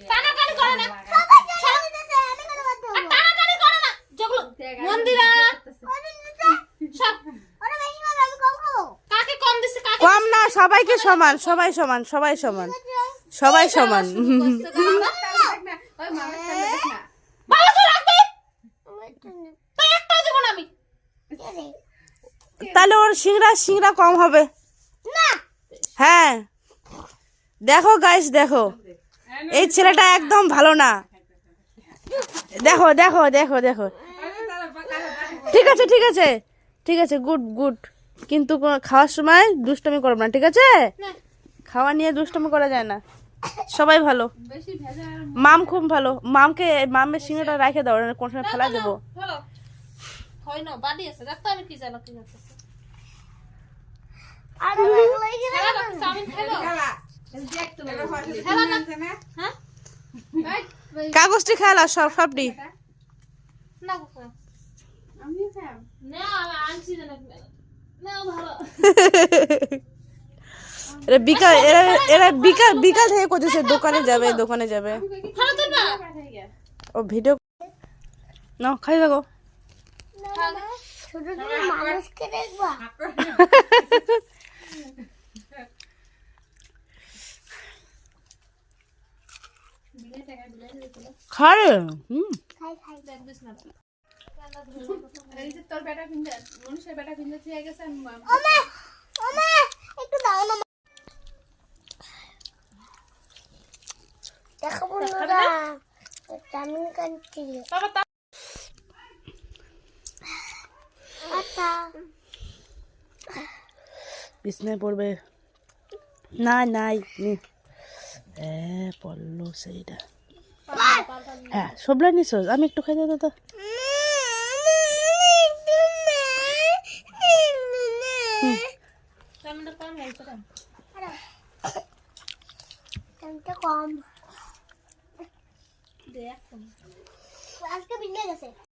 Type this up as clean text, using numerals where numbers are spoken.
টানাটানি করে না টানাটানি করে না যেগুলো মন্দিরা কাকে কম দিছে কাকে কম না, সবাইকে সমান, সবাই সমান, সবাই সমান, সবাই সমান। ভালো করে রাখবি তো একটা দেব না আমি তাহলে ওর সিংড়া কম হবে না হ্যাঁ। দেখো গাইস, দেখো এই ছেলেটা একদম ভালো না। দেখো দেখো দেখো দেখো, ঠিক আছে ঠিক আছে ঠিক আছে, গুড গুড, কিন্তু খাওয়ার সময় দুষ্টমি করবে না, ঠিক আছে? খাওয়া নিয়ে দুষ্টমি করা যায় না। সবাই ভালো, মাম খুব ভালো। মামের সিংহটা রেখে দাও, কোন সময় ফেলা দেবো। ভালো হয় না বাড়ি আছে দেখতো আমি কি জানো কি হচ্ছে আর চাউমিন খাইলো হ্যাঁ কাগজটি খেলা সবটি না আমিও খাম না আমি আনছি না না ভালো বিকাল থেকে করতেছে, দোকানে যাবে। ভালো তো না ও ভিডিও না খাই দেখো। ছোট ছোট মানুষকে দেখবা খারে খাই দেখবিস না তোর বেটা ভিন্দে মনুষ্যের বেটা ভিন্দে থেকে গেছে। ওমা ওমা একটু দাও না দেখো বন্ধুরা চাউমিন কাচ্চি বাবা আটা বিছনায় পড়বে না নাই পড়লো সেইটা। হ্যাঁ সবলা নিছো, আমি একটু খাই দাও তো। কম আজকে ভিজে গেছে।